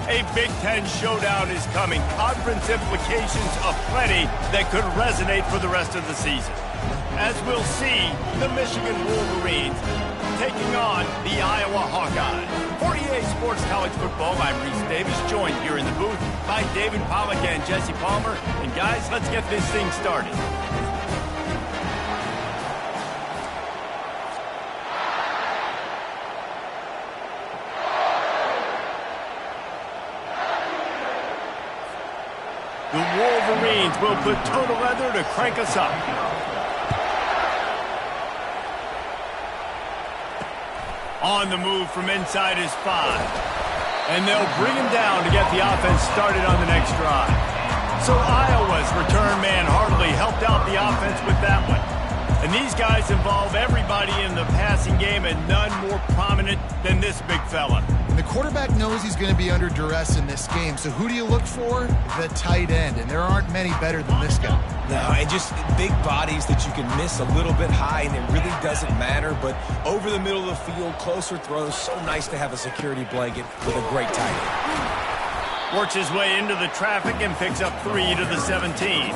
A Big Ten showdown is coming. Conference implications aplenty that could resonate for the rest of the season. As we'll see, the Michigan Wolverines taking on the Iowa Hawkeyes. For EA Sports College Football, I'm Reese Davis, joined here in the booth by David Pollack and Jesse Palmer. And guys, let's get this thing started. The Wolverines will put total leather to crank us up. On the move from inside his 5. And they'll bring him down to get the offense started on the next drive. So Iowa's return man hardly helped out the offense with that one. And these guys involve everybody in the passing game, and none more prominent than this big fella. The quarterback knows he's going to be under duress in this game, so who do you look for? The tight end, and there aren't many better than this guy. No, and just big bodies that you can miss a little bit high, and it really doesn't matter, but over the middle of the field, closer throws, so nice to have a security blanket with a great tight end. Works his way into the traffic and picks up 3 to the 17.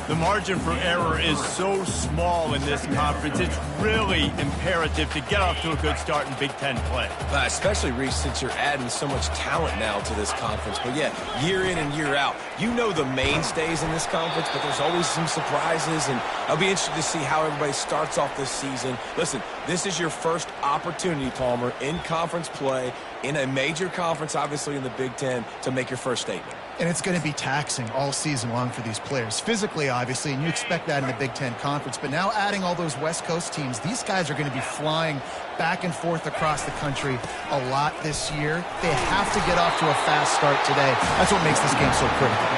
The margin for error is so small in this conference, it's really imperative to get off to a good start in Big Ten play. Especially, Reese, since you're adding so much talent now to this conference. But yeah, year in and year out, you know the mainstays in this conference, but there's always some surprises, and I'll be interested to see how everybody starts off this season. Listen, this is your first opportunity, Palmer, in conference play, in a major conference, obviously in the Big Ten, to make your first statement. And it's going to be taxing all season long for these players. Physically, obviously, and you expect that in the Big Ten Conference. But now adding all those West Coast teams, these guys are going to be flying back and forth across the country a lot this year. They have to get off to a fast start today. That's what makes this game so critical.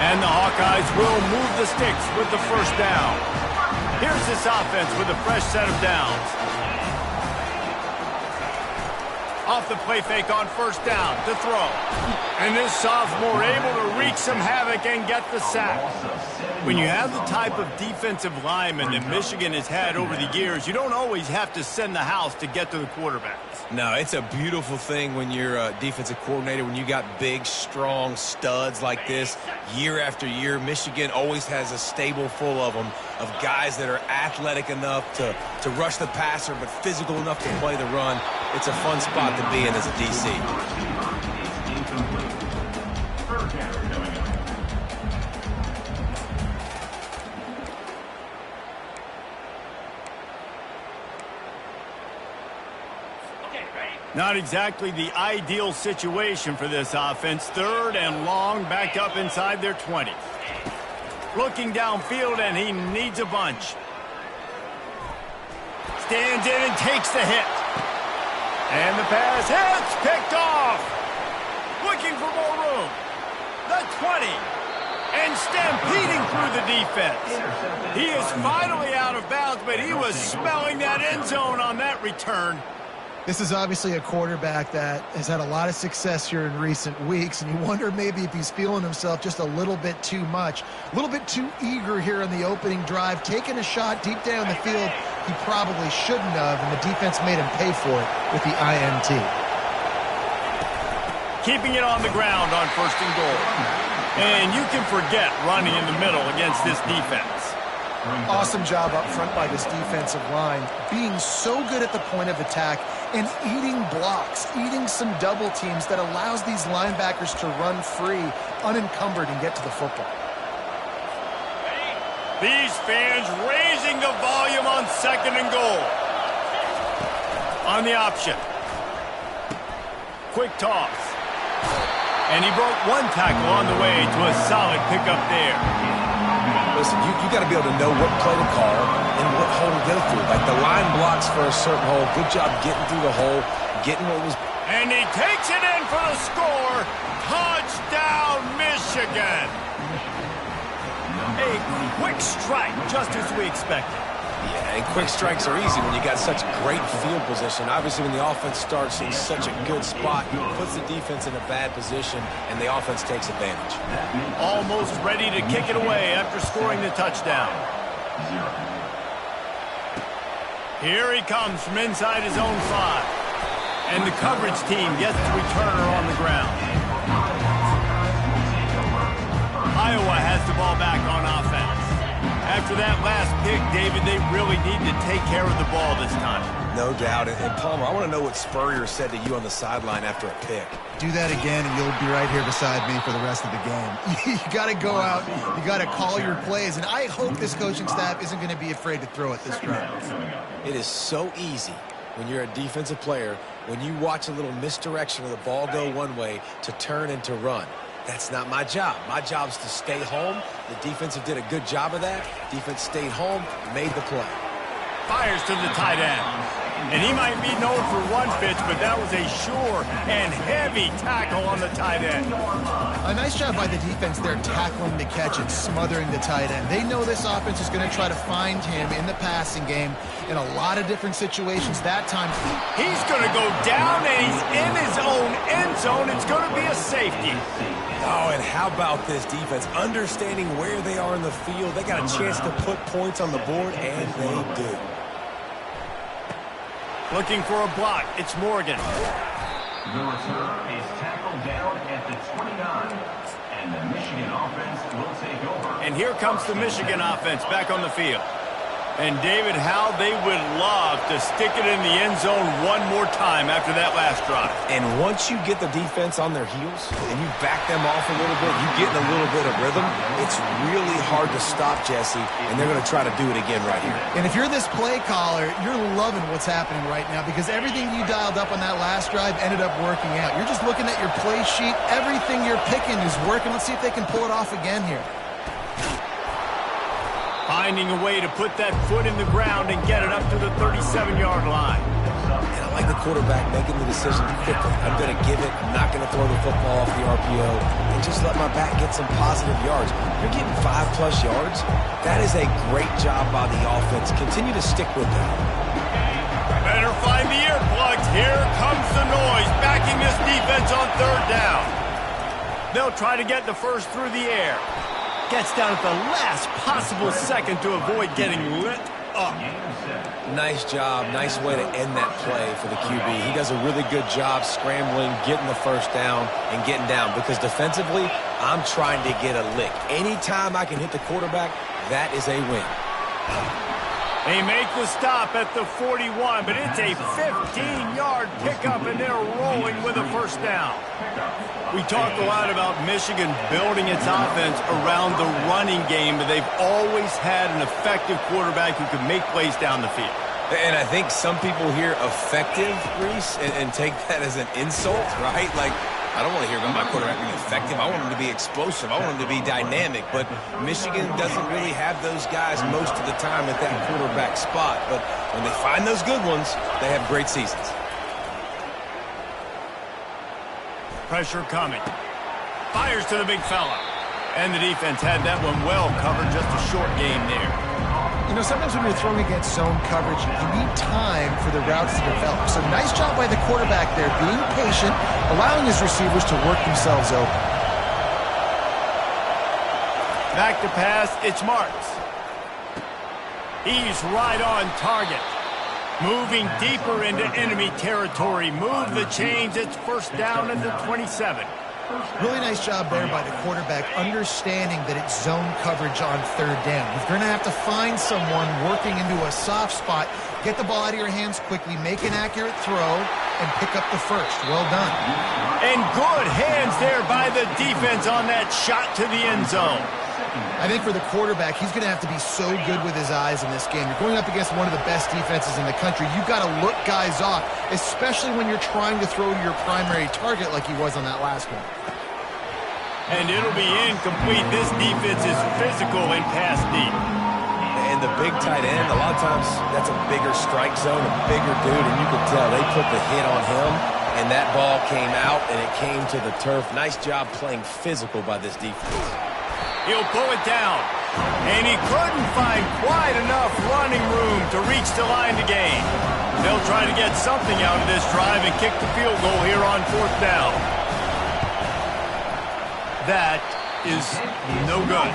And the Hawkeyes will move the sticks with the first down. Here's this offense with a fresh set of downs. Off the play fake on first down to throw. And this sophomore able to wreak some havoc and get the sack. When you have the type of defensive lineman that Michigan has had over the years, you don't always have to send the house to get to the quarterbacks. No, it's a beautiful thing when you're a defensive coordinator, when you got big, strong studs like this year after year. Michigan always has a stable full of them, of guys that are athletic enough to rush the passer, but physical enough to play the run. It's a fun spot to be in as a DC. Not exactly the ideal situation for this offense. 3rd and long, backed up inside their 20. Looking downfield, and he needs a bunch. Stands in and takes the hit. And the pass hits, picked off. Looking for more room. The 20. And stampeding through the defense. He is finally out of bounds, but he was smelling that end zone on that return. This is obviously a quarterback that has had a lot of success here in recent weeks, and you wonder maybe if he's feeling himself just a little bit too much, a little bit too eager here in the opening drive, taking a shot deep down the field he probably shouldn't have, and the defense made him pay for it with the INT. Keeping it on the ground on 1st and goal. And you can forget running in the middle against this defense. Awesome job up front by this defensive line, being so good at the point of attack and eating blocks, eating some double teams that allows these linebackers to run free, unencumbered, and get to the football. These fans raising the volume on 2nd and goal. On the option. Quick toss. And he broke one tackle on the way to a solid pickup there. Listen, you got to be able to know what play to call and what hole to go through. Like the line blocks for a certain hole. Good job getting through the hole, getting what was... And he takes it in for the score. Touchdown, Michigan. A quick strike, just as we expected. Yeah, and quick strikes are easy when you got such great field position. Obviously, when the offense starts in such a good spot, it puts the defense in a bad position, and the offense takes advantage. Almost ready to kick it away after scoring the touchdown. Here he comes from inside his own 5. And the coverage team gets the returner on the ground. After that last pick, David, they really need to take care of the ball this time. No doubt. And Palmer, I want to know what Spurrier said to you on the sideline after a pick. Do that again, and you'll be right here beside me for the rest of the game. You got to go out. You got to call your plays. And I hope this coaching staff isn't going to be afraid to throw it this drive. It is so easy when you're a defensive player, when you watch a little misdirection of the ball go one way, to turn and to run. That's not my job. My job is to stay home. The defensive did a good job of that. Defense stayed home, made the play. Fires to the tight end. And he might be known for one pitch, but that was a sure and heavy tackle on the tight end. A nice job by the defense there, tackling the catch and smothering the tight end. They know this offense is going to try to find him in the passing game in a lot of different situations. That time, he's going to go down, and he's in his own end zone. It's going to be a safety. Oh, and how about this defense? Understanding where they are in the field. They got a chance to put points on the board, and they do. Looking for a block. It's Morgan. The return is tackled down at the 29. And the Michigan offense will take over. And here comes the Michigan offense back on the field. And David, how they would love to stick it in the end zone one more time after that last drive. And once you get the defense on their heels and you back them off a little bit, you get in a little bit of rhythm, it's really hard to stop, Jesse, and they're going to try to do it again right here. And if you're this play caller, you're loving what's happening right now because everything you dialed up on that last drive ended up working out. You're just looking at your play sheet. Everything you're picking is working. Let's see if they can pull it off again here. Finding a way to put that foot in the ground and get it up to the 37-yard line. And I like the quarterback making the decision quickly. I'm going to give it. I'm not going to throw the football off the RPO and just let my back get some positive yards. You're getting 5+ yards. That is a great job by the offense. Continue to stick with that. Better find the earplugs. Here comes the noise, backing this defense on third down. They'll try to get the first through the air. Gets down at the last possible second to avoid getting lit up. Nice job. Nice way to end that play for the QB. He does a really good job scrambling, getting the first down, and getting down. Because defensively, I'm trying to get a lick. Anytime I can hit the quarterback, that is a win. They make the stop at the 41, but it's a 15-yard pickup, and they're rolling with a first down. We talked a lot about Michigan building its offense around the running game, but they've always had an effective quarterback who can make plays down the field. And I think some people hear effective, Reese, and take that as an insult, right? Like, I don't want to hear about my quarterback being effective. I want him to be explosive. I want him to be dynamic. But Michigan doesn't really have those guys most of the time at that quarterback spot. But when they find those good ones, they have great seasons. Pressure coming. Fires to the big fella. And the defense had that one well covered. Just a short game there. You know, sometimes when you're throwing against zone coverage, you need time for the routes to develop. So nice job by the quarterback there, being patient, allowing his receivers to work themselves open. Back to pass, it's Marks. He's right on target. Moving deeper into enemy territory. Move the chains, it's first down at the 27. Really nice job there by the quarterback, understanding that it's zone coverage on third down. You're going to have to find someone working into a soft spot, get the ball out of your hands quickly, make an accurate throw, and pick up the first. Well done. And good hands there by the defense on that shot to the end zone. I think for the quarterback, he's going to have to be so good with his eyes in this game. You're going up against one of the best defenses in the country. You've got to look guys off, especially when you're trying to throw to your primary target like he was on that last one. And it'll be incomplete. This defense is physical and pass deep. And the big tight end, a lot of times that's a bigger strike zone, a bigger dude, and you could tell they put the hit on him, and that ball came out, and it came to the turf. Nice job playing physical by this defense. He'll pull it down. And he couldn't find quite enough running room to reach the line to gain. They'll try to get something out of this drive and kick the field goal here on fourth down. That is no good.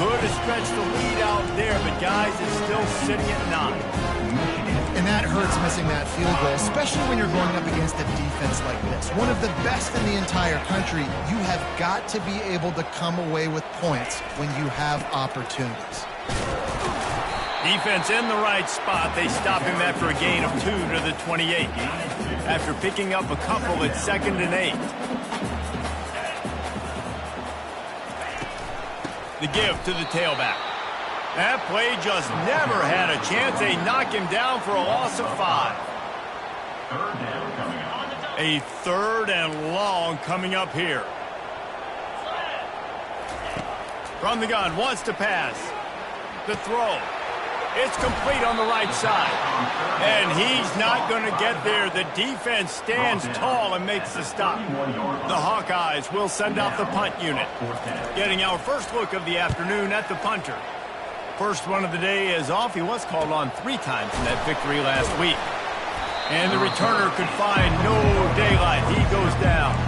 Could have stretched the lead out there, but guys, it's still sitting at 9. And that hurts missing that field goal, especially when you're going up against a defense like this. One of the best in the entire country. You have got to be able to come away with points when you have opportunities. Defense in the right spot. They stop him after a gain of 2 to the 28. After picking up a couple at 2nd and 8. The give to the tailback. That play just never had a chance. They knock him down for a loss of 5. Third down coming up. A 3rd and long coming up here. From the gun, wants to pass. The throw. It's complete on the right side. And he's not going to get there. The defense stands tall and makes the stop. The Hawkeyes will send out the punt unit. Getting our first look of the afternoon at the punter. First one of the day is off. He was called on 3 times in that victory last week. And the returner could find no daylight. He goes down.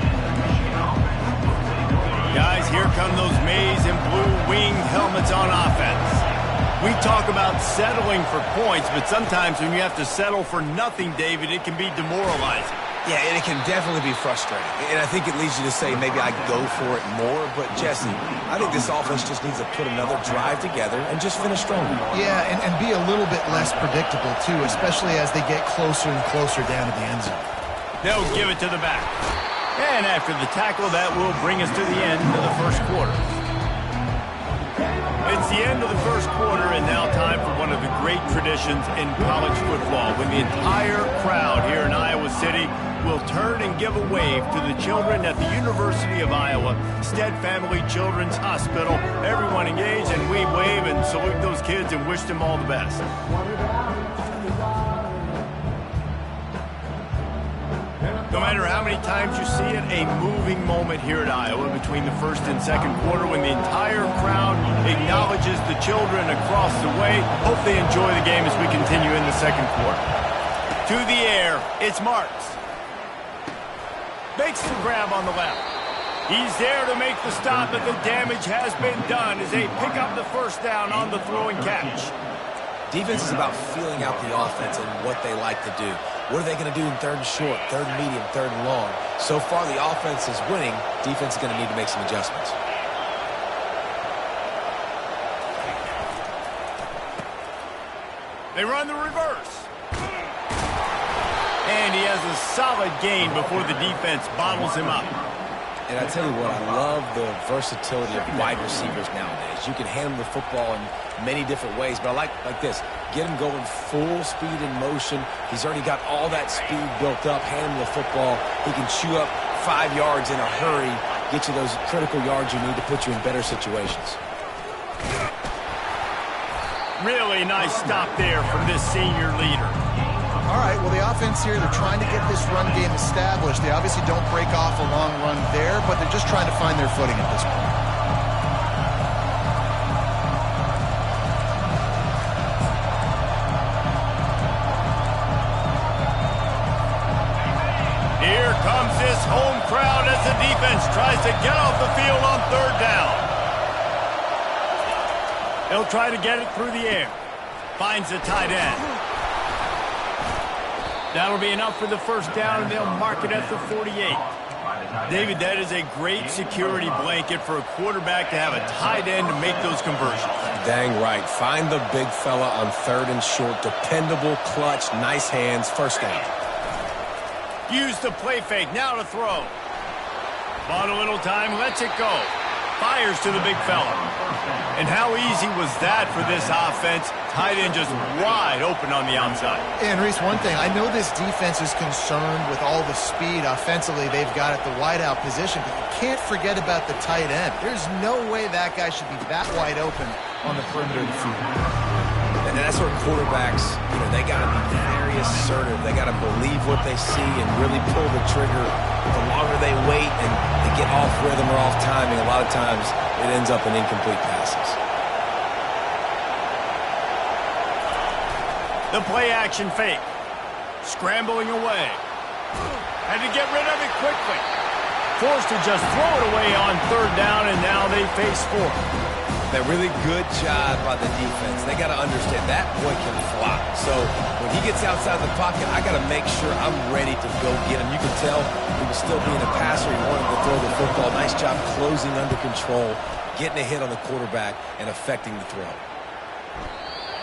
Guys, here come those maize and blue winged helmets on offense. We talk about settling for points, but sometimes when you have to settle for nothing, David, it can be demoralizing. Yeah, and it can definitely be frustrating. And I think it leads you to say maybe I go for it more. But, Jesse, I think this offense just needs to put another drive together and just finish stronger. Yeah, and be a little bit less predictable, too, especially as they get closer and closer down to the end zone. They'll give it to the back. And after the tackle, that will bring us to the end of the first quarter. It's the end of the first quarter, and now time for one of the great traditions in college football, when the entire crowd here in Iowa City will turn and give a wave to the children at the University of Iowa Stead Family Children's Hospital. Everyone engaged, and we wave and salute those kids and wish them all the best. No matter how many times you see it, a moving moment here at Iowa between the first and second quarter when the entire crowd acknowledges the children across the way. Hope they enjoy the game as we continue in the second quarter. To the air, it's Marks. Makes the grab on the left. He's there to make the stop, but the damage has been done as they pick up the first down on the throwing catch. Defense is about feeling out the offense and what they like to do. What are they going to do in 3rd and short, 3rd and medium, 3rd and long? So far, the offense is winning. Defense is going to need to make some adjustments. They run the reverse. And he has a solid gain before the defense bottles him up. And I tell you what, I love the versatility of wide receivers nowadays. You can handle the football in many different ways, but I like this. Get him going full speed in motion. He's already got all that speed built up. Hand him the football. He can chew up 5 yards in a hurry, get you those critical yards you need to put you in better situations. Really nice stop there from this senior leader. All right, well, the offense here, they're trying to get this run game established. They obviously don't break off a long run there, but they're just trying to find their footing at this point. Here comes this home crowd as the defense tries to get off the field on 3rd down. They'll try to get it through the air. Finds the tight end. That'll be enough for the first down, and they'll mark it at the 48. David, that is a great security blanket for a quarterback to have a tight end to make those conversions. Dang right. Find the big fella on 3rd and short. Dependable, clutch, nice hands, first down. Use the play fake, now to throw. Bought a little time, lets it go. Fires to the big fella. And how easy was that for this offense? Tight end just wide open on the outside. And Reese, one thing, I know this defense is concerned with all the speed offensively they've got at the wideout position, but you can't forget about the tight end. There's no way that guy should be that wide open on the perimeter of the field. And that's where quarterbacks, they got to be very assertive. They got to believe what they see and really pull the trigger. The longer they wait and they get off rhythm or off timing, a lot of times it ends up in incomplete passes. The play action fake. Scrambling away. Had to get rid of it quickly. Forced to just throw it away on 3rd down, and now they face 4th. That really good job by the defense. They got to understand that boy can fly. So when he gets outside the pocket, I got to make sure I'm ready to go get him. You can tell he was still being a passer. He wanted to throw the football. Nice job closing under control, getting a hit on the quarterback, and affecting the throw.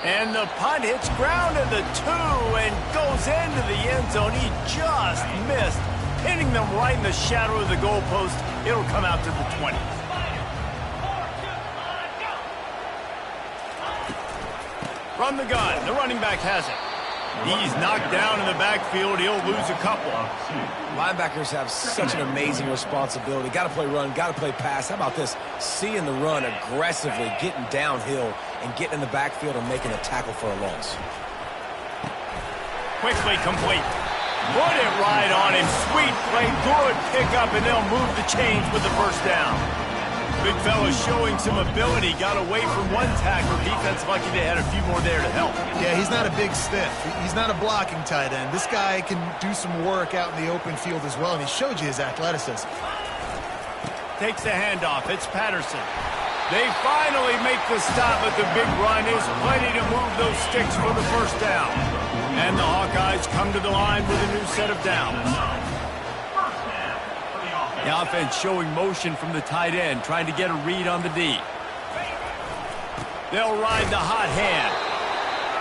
And the punt hits ground at the 2 and goes into the end zone. He just missed, hitting them right in the shadow of the goalpost. It'll come out to the 20. From the gun, the running back has it. He's knocked down in the backfield. He'll lose a couple. Linebackers have such an amazing responsibility. Got to play run, got to play pass. How about this? Seeing the run aggressively, getting downhill, and getting in the backfield and making a tackle for a loss. Quickly complete. Put it right on him. Sweet play, good pickup, and they'll move the chains with the first down. Big fella showing some ability. Got away from one tackle. Defense lucky they had a few more there to help. Yeah, he's not a big stiff. He's not a blocking tight end. This guy can do some work out in the open field as well, and he showed you his athleticism. Takes the handoff. It's Patterson. They finally make the stop, but the big run is plenty to move those sticks for the first down. And the Hawkeyes come to the line with a new set of downs. The offense showing motion from the tight end, trying to get a read on the D. They'll ride the hot hand.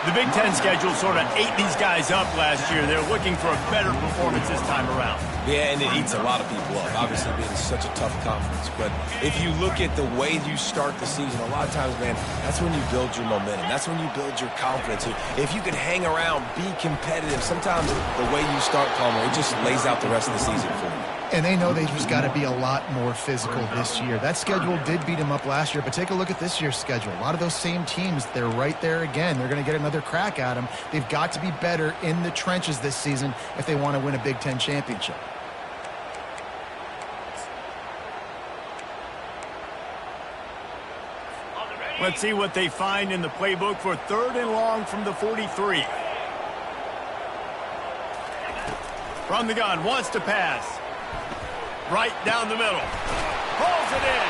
The Big Ten schedule sort of ate these guys up last year. They're looking for a better performance this time around. Yeah, and it eats a lot of people up, obviously being such a tough conference. But if you look at the way you start the season, a lot of times, man, that's when you build your momentum. That's when you build your confidence. If you can hang around, be competitive, sometimes the way you start, Palmer, it just lays out the rest of the season for you. And they know they just got to be a lot more physical this year. That schedule did beat them up last year, but take a look at this year's schedule. A lot of those same teams, they're right there again. They're going to get another crack at them. They've got to be better in the trenches this season if they want to win a Big Ten championship. Let's see what they find in the playbook for 3rd and long from the 43. From the gun, wants to pass. Right down the middle. Pulls it in.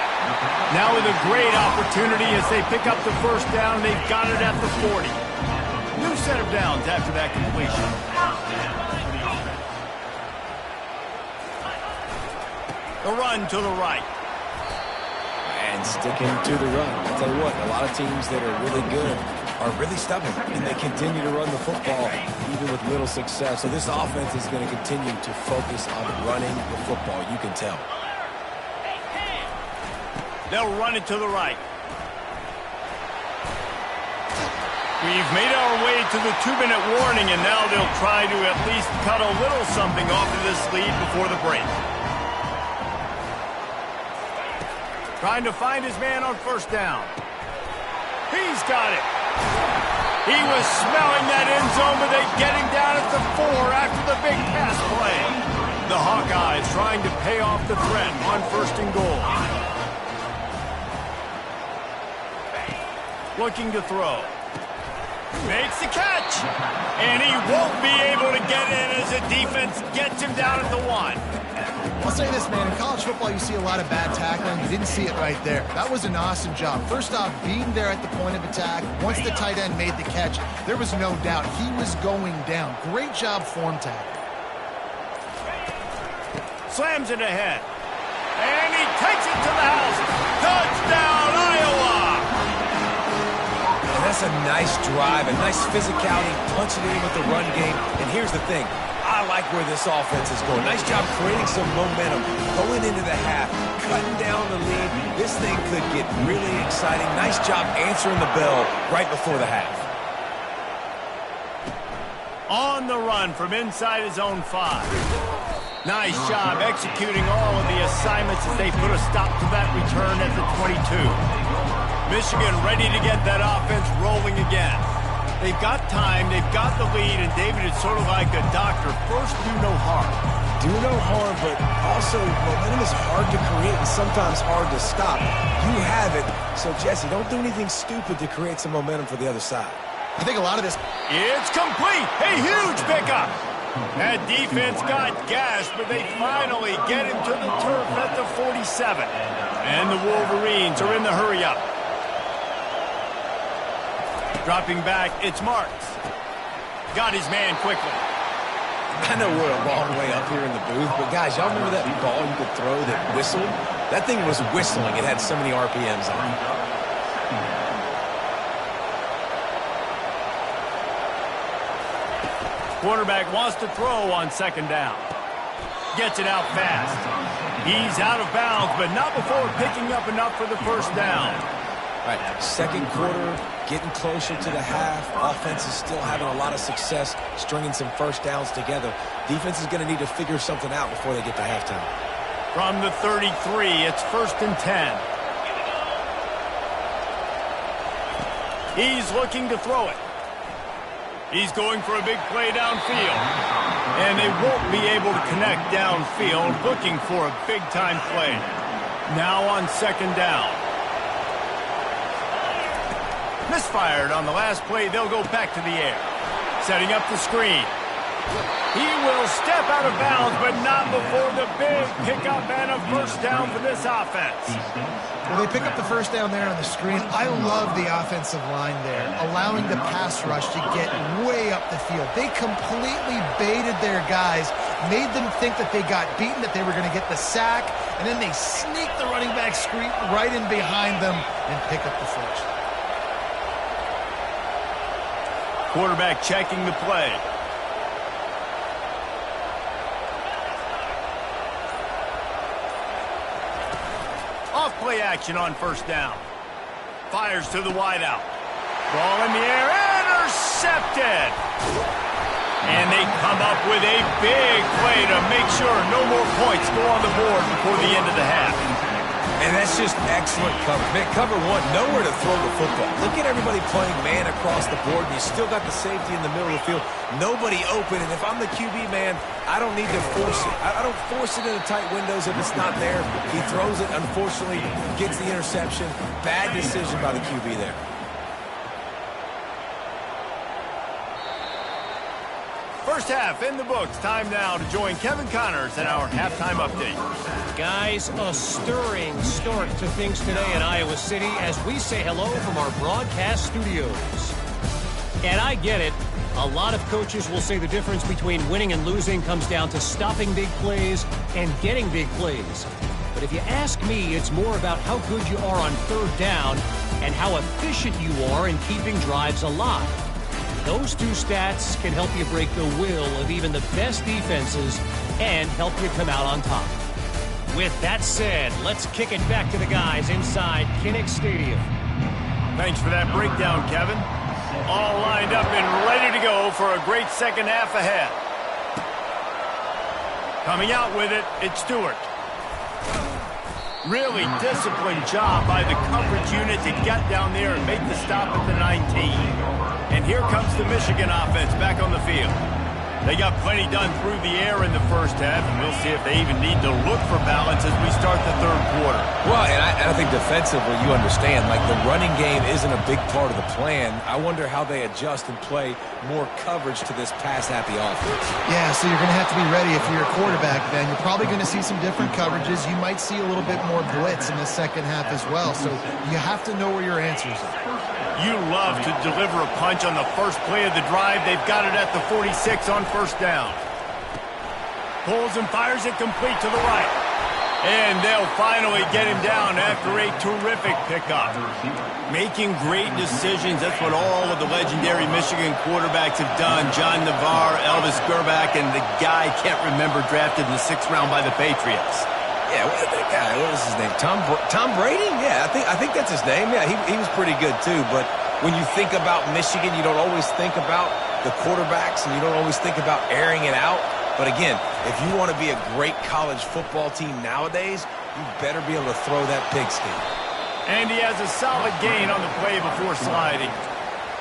Now with a great opportunity as they pick up the first down. They've got it at the 40. New set of downs after that completion. The run to the right. And sticking to the run. I'll tell you what, a lot of teams that are really good are really stubborn, and they continue to run the football even with little success. So this offense is going to continue to focus on running the football. You can tell. They'll run it to the right. We've made our way to the 2-minute warning, and now they'll try to at least cut a little something off of this lead before the break. Trying to find his man on first down. He's got it. He was smelling that end zone, but they get him down at the 4 after the big pass play. The Hawkeyes trying to pay off the threat on 1st and goal. Looking to throw. Makes the catch. And he won't be able to get in as the defense gets him down at the 1. I'll say this, man. In college football, you see a lot of bad tackling. You didn't see it right there. That was an awesome job. First off, being there at the point of attack. Once the tight end made the catch, there was no doubt he was going down. Great job form tackle. Slams it ahead. And he takes it to the house. Touchdown, Iowa! And that's a nice drive, a nice physicality, punching it in with the run game. And here's the thing. I like where this offense is going. Nice job creating some momentum, going into the half, cutting down the lead. This thing could get really exciting. Nice job answering the bell right before the half. On the run from inside his own 5. Nice job executing all of the assignments as they put a stop to that return at the 22. Michigan ready to get that offense rolling again. They've got time, they've got the lead, and David, it's sort of like a doctor. First, do no harm. Do no harm, but also momentum is hard to create and sometimes hard to stop. You have it, so Jesse, don't do anything stupid to create some momentum for the other side. I think a lot of this... It's complete! A huge pickup! That defense got gashed, but they finally get him to the turf at the 47. And the Wolverines are in the hurry-up. Dropping back, it's Marks. Got his man quickly. I know we're a long way up here in the booth, but guys, y'all remember that ball you could throw that whistled? That thing was whistling. It had so many RPMs on it. quarterback wants to throw on second down. Gets it out fast. He's out of bounds, but not before picking up enough for the first down. All right, second quarter, getting closer to the half. Offense is still having a lot of success stringing some first downs together. Defense is going to need to figure something out before they get to halftime. From the 33, it's 1st and 10. He's looking to throw it. He's going for a big play downfield. And they won't be able to connect downfield, looking for a big-time play. Now on second down. Misfired on the last play. They'll go back to the air. Setting up the screen. He will step out of bounds, but not before the big pickup and a first down for this offense. Well, they pick up the first down there on the screen. I love the offensive line there, allowing the pass rush to get way up the field. They completely baited their guys, made them think that they got beaten, that they were going to get the sack, and then they sneak the running back screen right in behind them and pick up the first. Quarterback checking the play. Off-play action on first down. Fires to the wideout. Ball in the air, intercepted! And they come up with a big play to make sure no more points go on the board before the end of the half. And that's just excellent cover. Man, cover one, nowhere to throw the football. Look at everybody playing man across the board, and you still got the safety in the middle of the field. Nobody open, and if I'm the QB, man, I don't need to force it. I don't force it into tight windows if it's not there. He throws it, unfortunately, gets the interception. Bad decision by the QB there. First half in the books. Time now to join Kevin Connors in our halftime update. Guys, a stirring start to things today in Iowa City as we say hello from our broadcast studios. And I get it. A lot of coaches will say the difference between winning and losing comes down to stopping big plays and getting big plays. But if you ask me, it's more about how good you are on third down and how efficient you are in keeping drives alive. Those two stats can help you break the will of even the best defenses and help you come out on top. With that said, let's kick it back to the guys inside Kinnick Stadium. Thanks for that breakdown, Kevin. All lined up and ready to go for a great second half ahead. Coming out with it, it's Stewart. Really disciplined job by the coverage unit to get down there and make the stop at the 19. And here comes the Michigan offense back on the field. They got plenty done through the air in the first half, and we'll see if they even need to look for balance as we start the third quarter. Well, and I think defensively, you understand, like the running game isn't a big part of the plan. I wonder how they adjust and play more coverage to this pass-happy offense. Yeah, so you're going to have to be ready if you're a quarterback then. You're probably going to see some different coverages. You might see a little bit more blitz in the second half as well, so you have to know where your answers are. You love to deliver a punch on the first play of the drive. They've got it at the 46 on first down. Pulls and fires it complete to the right. And they'll finally get him down after a terrific pickup. Making great decisions. That's what all of the legendary Michigan quarterbacks have done. John Navarre, Elvis Gerbach, and the guy I can't remember drafted in the 6th round by the Patriots. Yeah, that guy, what was his name? Tom Brady? Yeah, I think that's his name. Yeah, he was pretty good too. But when you think about Michigan, you don't always think about the quarterbacks, and you don't always think about airing it out. But again, if you want to be a great college football team nowadays, you better be able to throw that pigskin. And he has a solid gain on the play before sliding.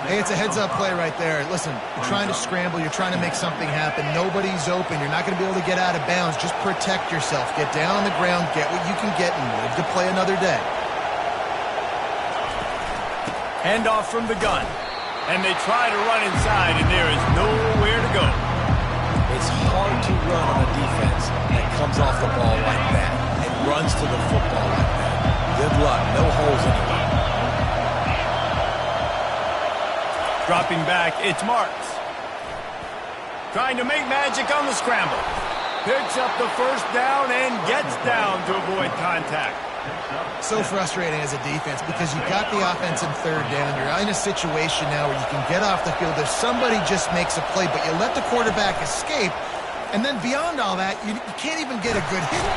Hey, it's a heads-up play right there. Listen, you're trying to scramble. You're trying to make something happen. Nobody's open. You're not going to be able to get out of bounds. Just protect yourself. Get down on the ground. Get what you can get and live to play another day. Handoff from the gun. And they try to run inside, and there is nowhere to go. It's hard to run on a defense that comes off the ball like that and runs to the football like that. Good luck. No holes anywhere. Dropping back, it's Marks. Trying to make magic on the scramble. Picks up the first down and gets down to avoid contact. So frustrating as a defense because you got the offense in third down. You're in a situation now where you can get off the field. If somebody just makes a play, but you let the quarterback escape, and then beyond all that, you can't even get a good hit.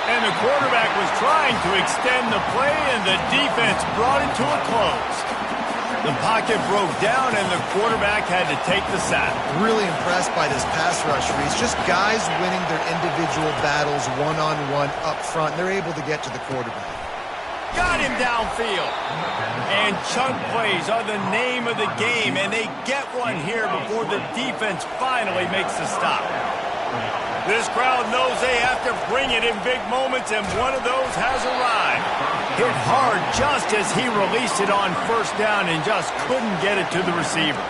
And the quarterback was trying to extend the play, and the defense brought it to a close. The pocket broke down, and the quarterback had to take the sack. Really impressed by this pass rush, Reese. Just guys winning their individual battles one-on-one up front. They're able to get to the quarterback. Got him downfield. And chunk plays are the name of the game, and they get one here before the defense finally makes the stop. This crowd knows they have to bring it in big moments, and one of those has arrived. Hit hard just as he released it on first down and just couldn't get it to the receiver.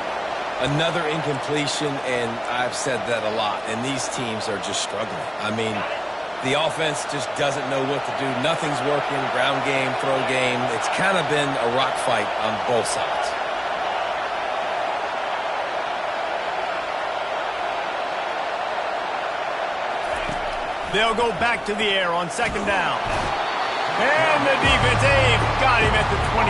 Another incompletion, and I've said that a lot, and these teams are just struggling. I mean, the offense just doesn't know what to do. Nothing's working, ground game, throw game. It's kind of been a rock fight on both sides. They'll go back to the air on second down. And the defense got him at the 27.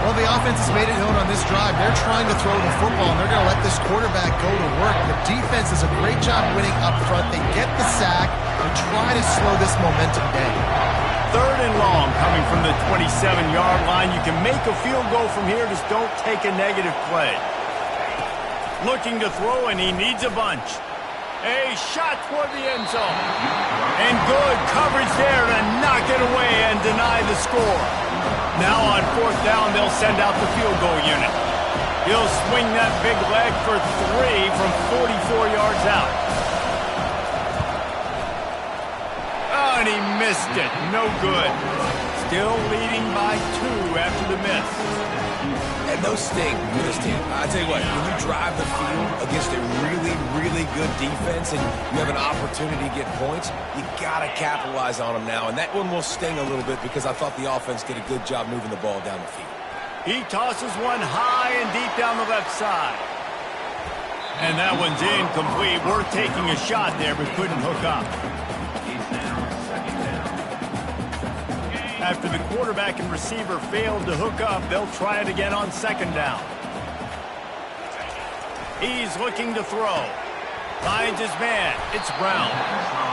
Well, the offense has made it known on this drive. They're trying to throw the football, and they're going to let this quarterback go to work. The defense does a great job winning up front. They get the sack and try to slow this momentum down. Third and long coming from the 27-yard line. You can make a field goal from here. Just don't take a negative play. Looking to throw, and he needs a bunch. A shot toward the end zone. And good coverage there to knock it away and deny the score. Now on fourth down, they'll send out the field goal unit. He'll swing that big leg for 3 from 44 yards out. Oh, and he missed it. No good. Still leading by 2 after the miss. And those sting for this team. I tell you what, when you drive the field against a really, really good defense and you have an opportunity to get points, you got to capitalize on them now. And that one will sting a little bit because I thought the offense did a good job moving the ball down the field. He tosses one high and deep down the left side. And that one's incomplete. Worth taking a shot there, but couldn't hook up. After the quarterback and receiver failed to hook up, they'll try it again on second down. He's looking to throw. Finds his man. It's Brown.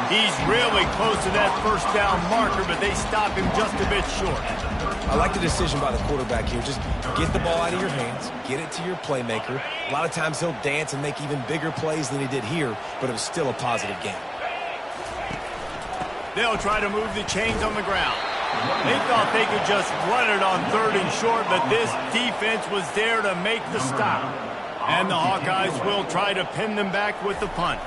He's really close to that first down marker, but they stop him just a bit short. I like the decision by the quarterback here. Just get the ball out of your hands, get it to your playmaker. A lot of times he'll dance and make even bigger plays than he did here, but it was still a positive game. They'll try to move the chains on the ground. They thought they could just run it on third and short, but this defense was there to make the stop. And the Hawkeyes will try to pin them back with the punt.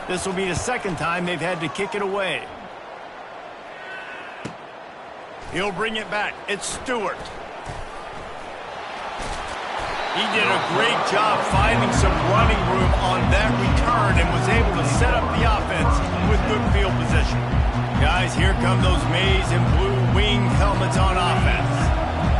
This will be the second time they've had to kick it away. He'll bring it back. It's Stewart. He did a great job finding some running room on that return and was able to set up the offense with good field position. Guys, here come those maize and blue winged helmets on offense.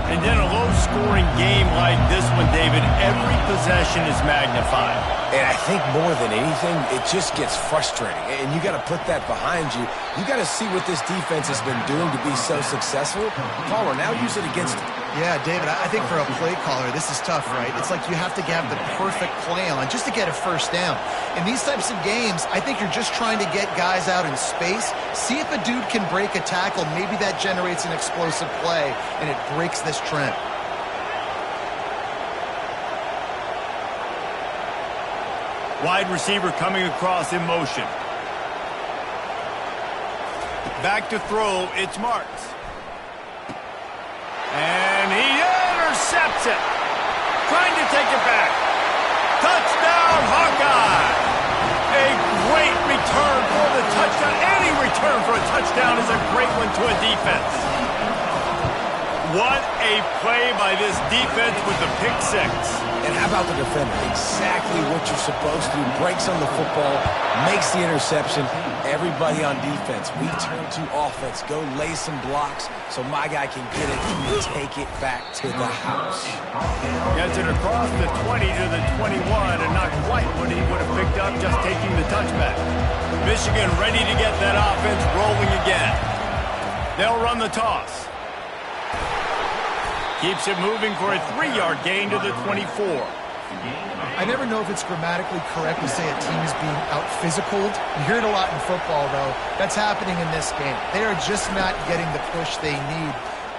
And in a low-scoring game like this one, David, every possession is magnified. And I think more than anything, it just gets frustrating. And you got to put that behind you. You got to see what this defense has been doing to be so successful. Caller, now use it against them. Yeah, David, I think for a play caller, this is tough, right? It's like you have to have the perfect play on just to get a first down. In these types of games, I think you're just trying to get guys out in space, see if a dude can break a tackle. Maybe that generates an explosive play, and it breaks this trend. Wide receiver coming across in motion. Back to throw, it's Marks. And he intercepts it. Trying to take it back. Touchdown, Hawkeye! A great return for the touchdown. Any return for a touchdown is a great one to a defense. What a play by this defense with the pick six. And how about the defender? Exactly what you're supposed to do. Breaks on the football, makes the interception. Everybody on defense, we turn to offense. Go lay some blocks so my guy can get it and take it back to the house. Gets it across the 20 to the 21 and not quite what he would have picked up just taking the touchback. Michigan ready to get that offense rolling again. They'll run the toss. Keeps it moving for a 3-yard gain to the 24. I never know if it's grammatically correct to say a team is being out-physicaled. You hear it a lot in football, though. That's happening in this game. They are just not getting the push they need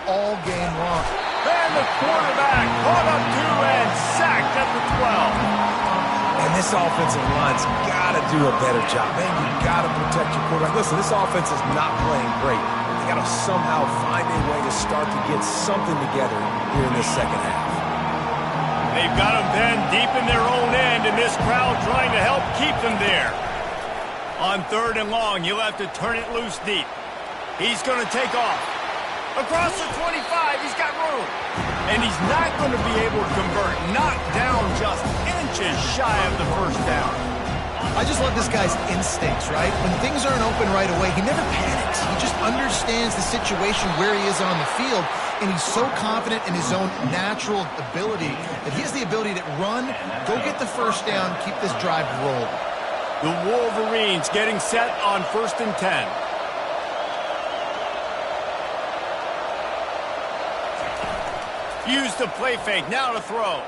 all game long. And the quarterback caught up to and sacked at the 12. And this offensive line's got to do a better job. Man, you got to protect your quarterback. Listen, this offense is not playing great. They got to somehow find a way to start to get something together here in this second half. They've got them pinned deep in their own end, and this crowd trying to help keep them there. On 3rd and long, he'll have to turn it loose deep. He's going to take off. Across the 25, he's got room. And he's not going to be able to convert. Knocked down just inches shy of the first down. I just love this guy's instincts, right? When things aren't open right away, he never panics. He just understands the situation where he is on the field, and he's so confident in his own natural ability that he has the ability to run, go get the first down, keep this drive rolling. The Wolverines getting set on 1st and 10. Use the play fake, now to throw.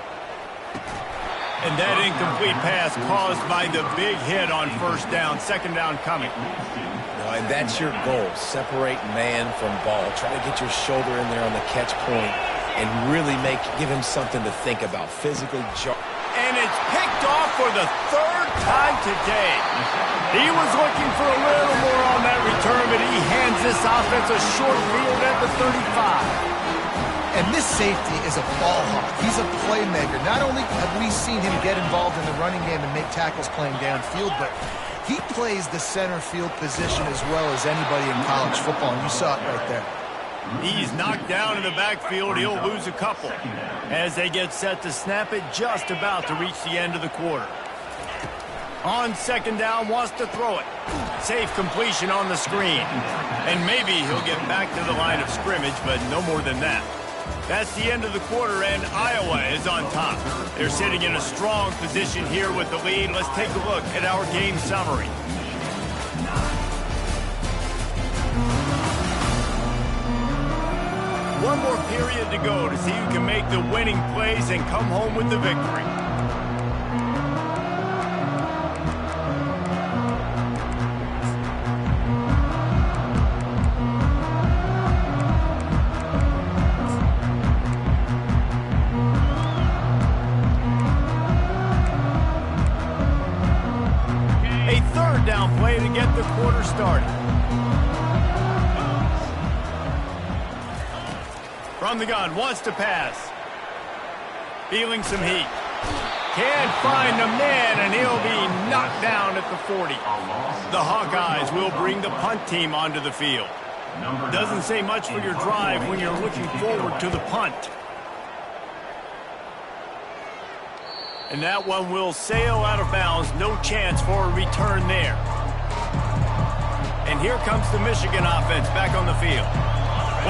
And that incomplete pass caused by the big hit on 1st down, 2nd down coming. And that's your goal, separate man from ball. Try to get your shoulder in there on the catch point and really give him something to think about, physically. And it's picked off for the 3rd time today. He was looking for a little more on that return, but he hands this offense a short field at the 35. And this safety is a ball hawk. He's a playmaker. Not only have we seen him get involved in the running game and make tackles playing downfield, but he plays the center field position as well as anybody in college football, and you saw it right there. He's knocked down in the backfield. He'll lose a couple as they get set to snap it, just about to reach the end of the quarter. On 2nd down, wants to throw it. Safe completion on the screen. And maybe he'll get back to the line of scrimmage, but no more than that. That's the end of the quarter, and Iowa is on top. They're sitting in a strong position here with the lead. Let's take a look at our game summary. One more period to go to see who can make the winning plays and come home with the victory. Down play to get the quarter started. From the gun, wants to pass. Feeling some heat. Can't find the man, and he'll be knocked down at the 40. The Hawkeyes will bring the punt team onto the field. Doesn't say much for your drive when you're looking forward to the punt. And that one will sail out of bounds. No chance for a return there. And here comes the Michigan offense back on the field.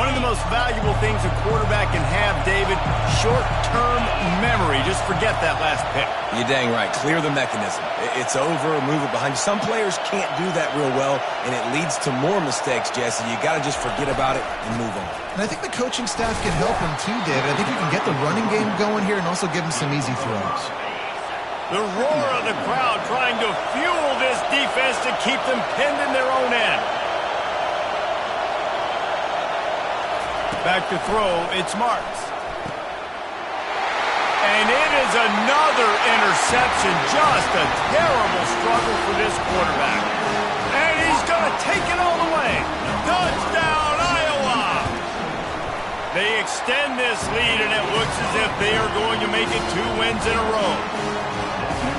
One of the most valuable things a quarterback can have, David, short-term memory. Just forget that last pick. You're dang right. Clear the mechanism. It's over, move it behind you. Some players can't do that real well, and it leads to more mistakes, Jesse. You got to just forget about it and move on. And I think the coaching staff can help him too, David. I think you can get the running game going here and also give him some easy throws. The roar of the crowd trying to fuel this defense to keep them pinned in their own end. Back to throw, it's Marks. And it is another interception. Just a terrible struggle for this quarterback. And he's going to take it all the way. Touchdown, Iowa! They extend this lead, and it looks as if they are going to make it 2 wins in a row.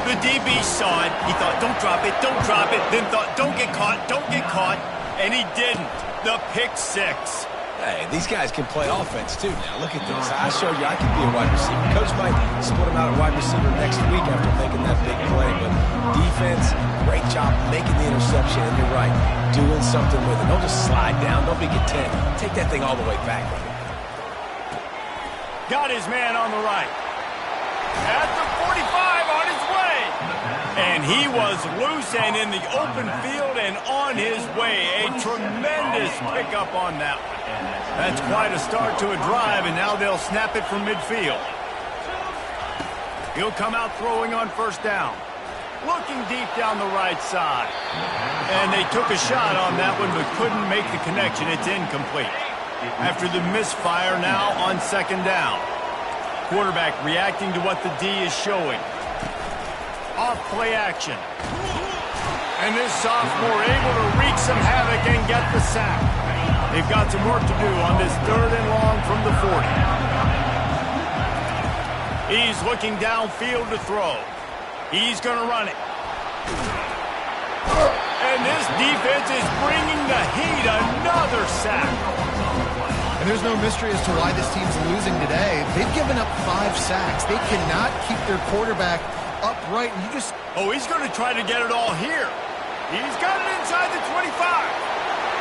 The DB saw it. He thought, don't drop it, don't drop it. Then thought, don't get caught, don't get caught. And he didn't. The pick 6. Hey, these guys can play offense, too, now. Look at this. I showed you I could be a wide receiver. Coach might split him out at wide receiver next week after making that big play. But defense, great job making the interception. And you're right, doing something with it. Don't just slide down. Don't be content. Take that thing all the way back. Got his man on the right. At the 45, on his way. And he was loose and in the open field and on his way. A tremendous pickup on that one. That's quite a start to a drive, and now they'll snap it from midfield. He'll come out throwing on first down. Looking deep down the right side. And they took a shot on that one but couldn't make the connection. It's incomplete. After the misfire, now on second down. Quarterback reacting to what the D is showing. Off play action. And this sophomore able to wreak some havoc and get the sack. They've got some work to do on this 3rd and long from the 40. He's looking downfield to throw. He's going to run it. And this defense is bringing the heat. Another sack. And there's no mystery as to why this team's losing today. They've given up 5 sacks. They cannot keep their quarterback upright. And you just... Oh, he's going to try to get it all here. He's got it inside the 25.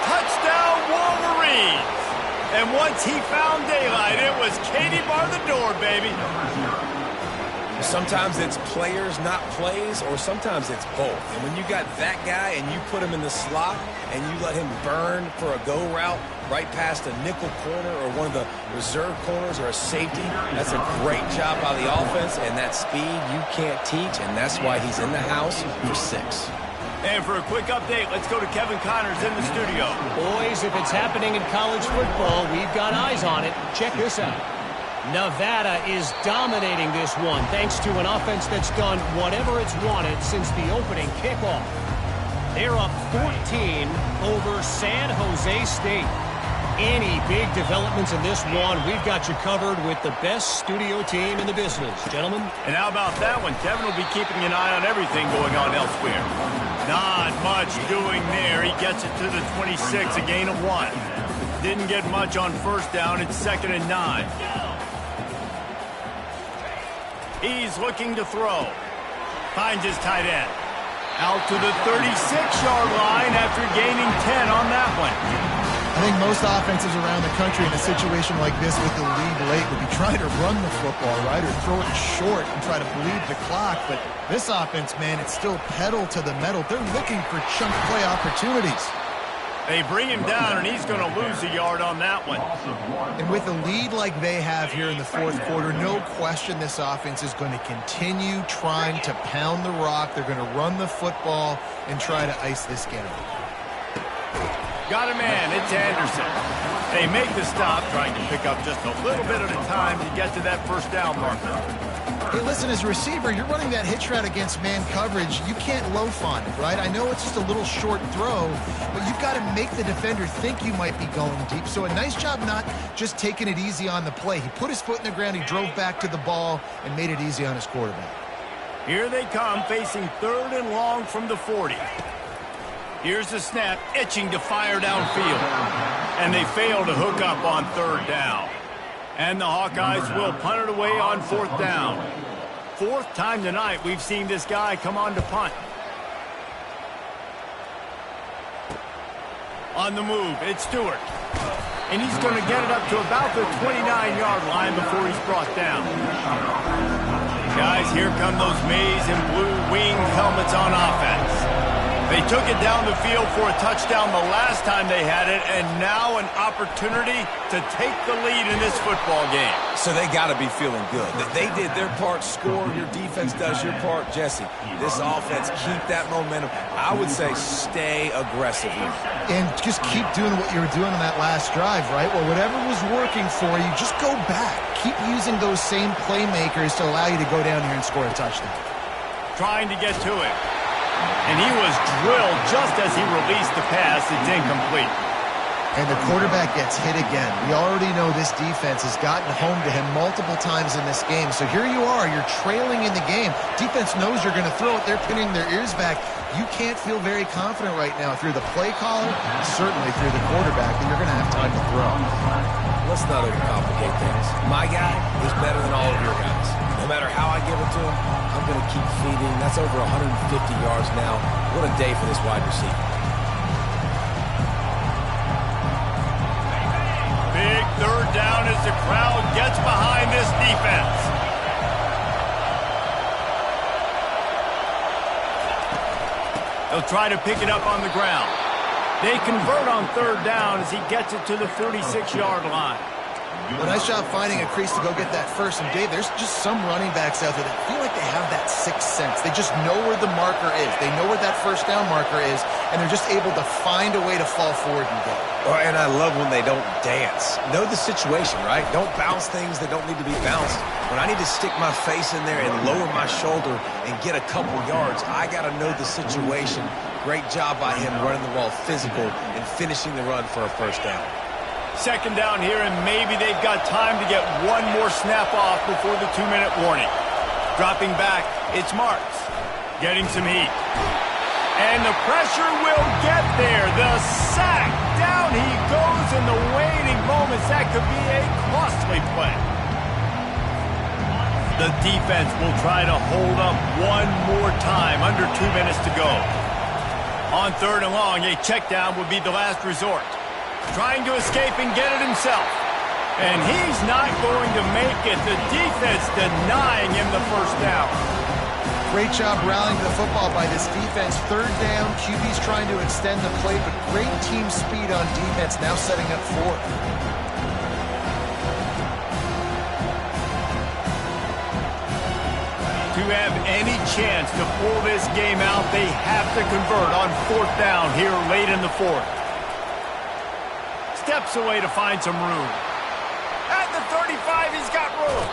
Touchdown, Wolverines. And once he found daylight, it was Katie bar the door, baby. Sometimes it's players, not plays, or sometimes it's both. And when you got that guy and you put him in the slot and you let him burn for a go route right past a nickel corner or one of the reserve corners or a safety, that's a great job by the offense, and that speed you can't teach, and that's why he's in the house for 6. And for a quick update, let's go to Kevin Connors in the studio. Boys, if it's happening in college football, we've got eyes on it. Check this out. Nevada is dominating this one thanks to an offense that's done whatever it's wanted since the opening kickoff. They're up 14 over San Jose State. Any big developments in this one, we've got you covered with the best studio team in the business. Gentlemen. And how about that one? Kevin will be keeping an eye on everything going on elsewhere. Not much doing there. He gets it to the 26, a gain of 1. Didn't get much on first down. It's 2nd and 9. He's looking to throw. Finds his tight end. Out to the 36-yard line after gaining 10 on that one. I think most offenses around the country in a situation like this with the lead late would be trying to run the football, right, or throw it short and try to bleed the clock. But this offense, man, it's still pedal to the metal. They're looking for chunk play opportunities. They bring him down, and he's going to lose a yard on that one. And with a lead like they have here in the 4th quarter, no question this offense is going to continue trying to pound the rock. They're going to run the football and try to ice this game. Got a man. It's Anderson. They make the stop, trying to pick up just a little bit at a time to get to that first down marker. Hey, listen, as a receiver, you're running that hitch route against man coverage. You can't loaf on it, right? I know it's just a little short throw, but you've got to make the defender think you might be going deep. So a nice job not just taking it easy on the play. He put his foot in the ground, he drove back to the ball, and made it easy on his quarterback. Here they come, facing 3rd and long from the 40. Here's the snap, itching to fire downfield. And they fail to hook up on 3rd down. And the Hawkeyes will punt it away on 4th down. 4th time tonight we've seen this guy come on to punt. On the move, it's Stewart. And he's going to get it up to about the 29-yard line before he's brought down. Guys, here come those maize and blue winged helmets on offense. They took it down the field for a touchdown the last time they had it, and now an opportunity to take the lead in this football game. So they got to be feeling good. They did their part, score. Your defense does your part. Jesse, this offense, keep that momentum. I would say stay aggressive here. And just keep doing what you were doing on that last drive, right? Well, whatever was working for you, just go back. Keep using those same playmakers to allow you to go down here and score a touchdown. Trying to get to it. And he was drilled just as he released the pass. It's incomplete. And the quarterback gets hit again. We already know this defense has gotten home to him multiple times in this game. So here you are. You're trailing in the game. Defense knows you're going to throw it. They're pinning their ears back. You can't feel very confident right now through the play caller, certainly through the quarterback, that you're going to have time to throw. Let's not overcomplicate things. My guy is better than all of your guys. No matter how I give it to him, I'm going to keep feeding. That's over 150 yards now. What a day for this wide receiver. Big 3rd down as the crowd gets behind this defense. He'll try to pick it up on the ground. They convert on third down as he gets it to the 46-yard line. Well, nice job finding a crease to go get that first. And, Dave, there's just some running backs out there that feel like they have that sixth sense. They just know where the marker is. They know where that first down marker is, and they're just able to find a way to fall forward and go. Oh, and I love when they don't dance. Know the situation, right? Don't bounce things that don't need to be bounced. When I need to stick my face in there and lower my shoulder and get a couple yards, I got to know the situation. Great job by him running the ball physical and finishing the run for a first down. Second down here, and maybe they've got time to get one more snap off before the 2-minute warning. Dropping back, it's Marks. Getting some heat. And the pressure will get there. The sack. Down he goes in the waning moments. That could be a costly play. The defense will try to hold up one more time. Under 2 minutes to go. On third and long, a check down would be the last resort. Trying to escape and get it himself. And he's not going to make it. The defense denying him the first down. Great job rallying the football by this defense. Third down, QB's trying to extend the play, but great team speed on defense, now setting up fourth. To have any chance to pull this game out, they have to convert on fourth down here late in the fourth. Steps away to find some room. At the 35, he's got room.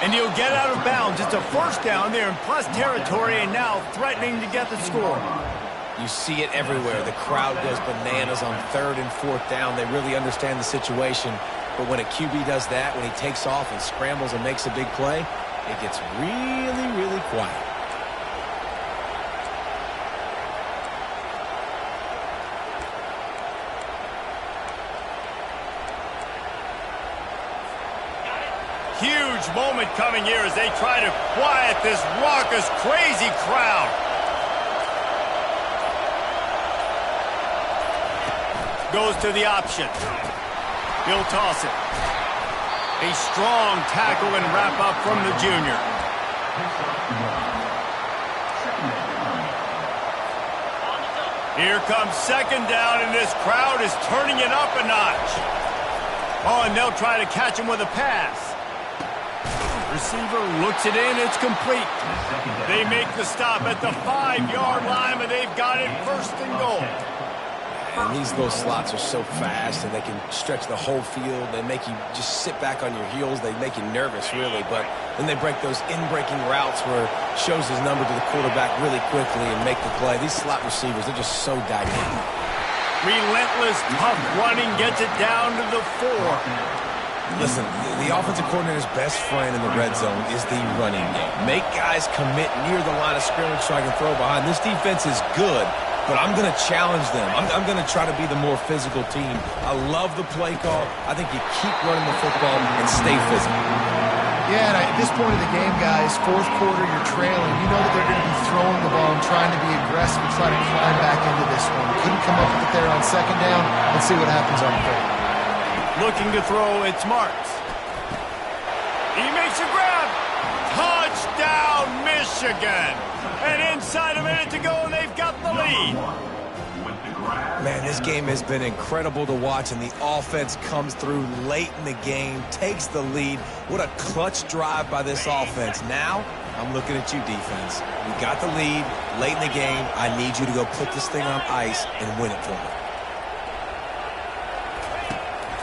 And he'll get out of bounds. It's a first down there in plus territory and now threatening to get the score. You see it everywhere. The crowd goes bananas on third and fourth down. They really understand the situation. But when a QB does that, when he takes off and scrambles and makes a big play, it gets really, really quiet. Huge moment coming here as they try to quiet this raucous, crazy crowd. Goes to the option. He'll toss it. A strong tackle and wrap up from the junior. Here comes second down, and this crowd is turning it up a notch. Oh, and they'll try to catch him with a pass. Receiver looks it in. It's complete. They make the stop at the 5-yard line, but they've got it first and goal. And these little slots are so fast, and they can stretch the whole field. They make you just sit back on your heels. They make you nervous, really. But then they break those in-breaking routes where it shows his number to the quarterback really quickly and make the play. These slot receivers, they're just so dynamic. Relentless, tough running gets it down to the 4. Listen, the offensive coordinator's best friend in the red zone is the running game. Make guys commit near the line of scrimmage so I can throw behind. This defense is good, but I'm going to challenge them. I'm going to try to be the more physical team. I love the play call. I think you keep running the football and stay physical. Yeah, and at this point of the game, guys, fourth quarter, you're trailing. You know that they're going to be throwing the ball and trying to be aggressive and try to climb back into this one. Couldn't come up with it there on second down. Let's see what happens on third. Looking to throw, it's Marks. He makes a grab. Touchdown, Michigan. And inside a minute to go, and they've got the lead. Man, this game has been incredible to watch, and the offense comes through late in the game, takes the lead. What a clutch drive by this offense. Now, I'm looking at you, defense. We got the lead late in the game. I need you to go put this thing on ice and win it for me.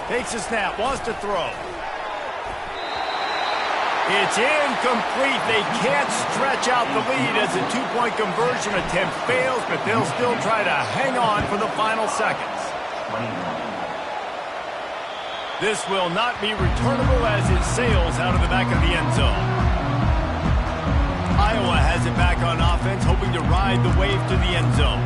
Takes a snap, wants to throw. It's incomplete. They can't stretch out the lead as a two-point conversion attempt fails, but they'll still try to hang on for the final seconds. This will not be returnable as it sails out of the back of the end zone. Iowa has it back on offense, hoping to ride the wave to the end zone.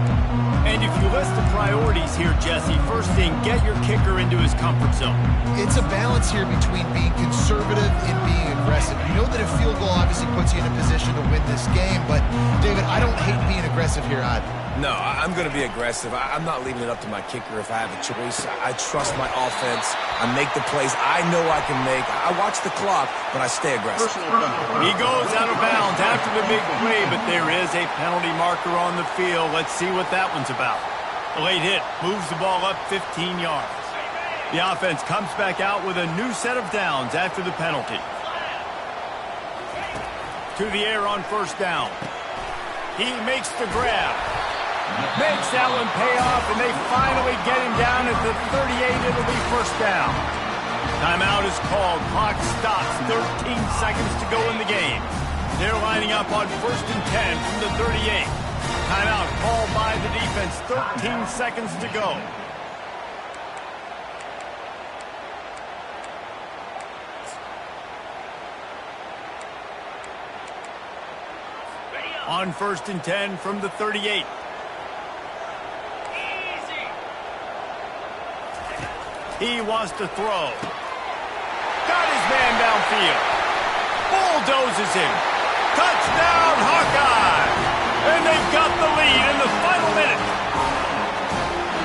And if you list the priorities here, Jesse, first thing, get your kicker into his comfort zone. It's a balance here between being conservative and being aggressive. You know that a field goal obviously puts you in a position to win this game, but, David, I don't hate being aggressive here either. No, I'm going to be aggressive. I'm not leaving it up to my kicker if I have a choice. I trust my offense. I make the plays I know I can make. I watch the clock, but I stay aggressive. He goes out of bounds after the big play, but there is a penalty marker on the field. Let's see what that one's about. A late hit moves the ball up 15 yards. The offense comes back out with a new set of downs after the penalty. To the air on first down. He makes the grab. Makes that one pay off, and they finally get him down at the 38. It'll be first down. Timeout is called. Clock stops. 13 seconds to go in the game. They're lining up on first and 10 from the 38. Timeout called by the defense. 13 seconds to go. On first and 10 from the 38. He wants to throw. Got his man downfield. Bulldozes him. Touchdown, Hawkeye! And they've got the lead in the final minute.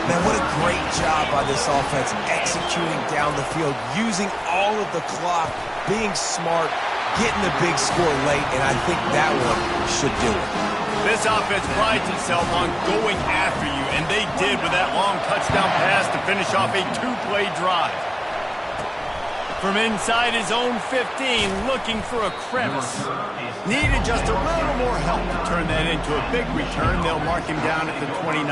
Man, what a great job by this offense executing down the field, using all of the clock, being smart, getting the big score late, and I think that one should do it. This offense prides itself on going after you, and they did with that long touchdown pass to finish off a two-play drive. From inside his own 15, looking for a crevice. Needed just a little more help to turn that into a big return. They'll mark him down at the 29.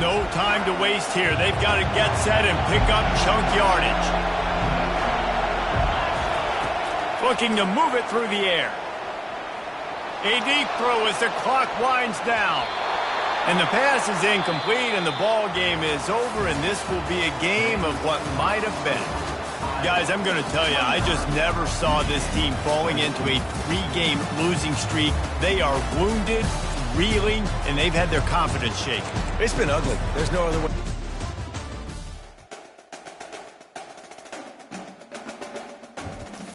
No time to waste here. They've got to get set and pick up chunk yardage. Looking to move it through the air. A deep throw as the clock winds down. And the pass is incomplete, and the ball game is over, and this will be a game of what might have been. Guys, I'm going to tell you, I just never saw this team falling into a three-game losing streak. They are wounded, reeling, and they've had their confidence shaken. It's been ugly. There's no other way.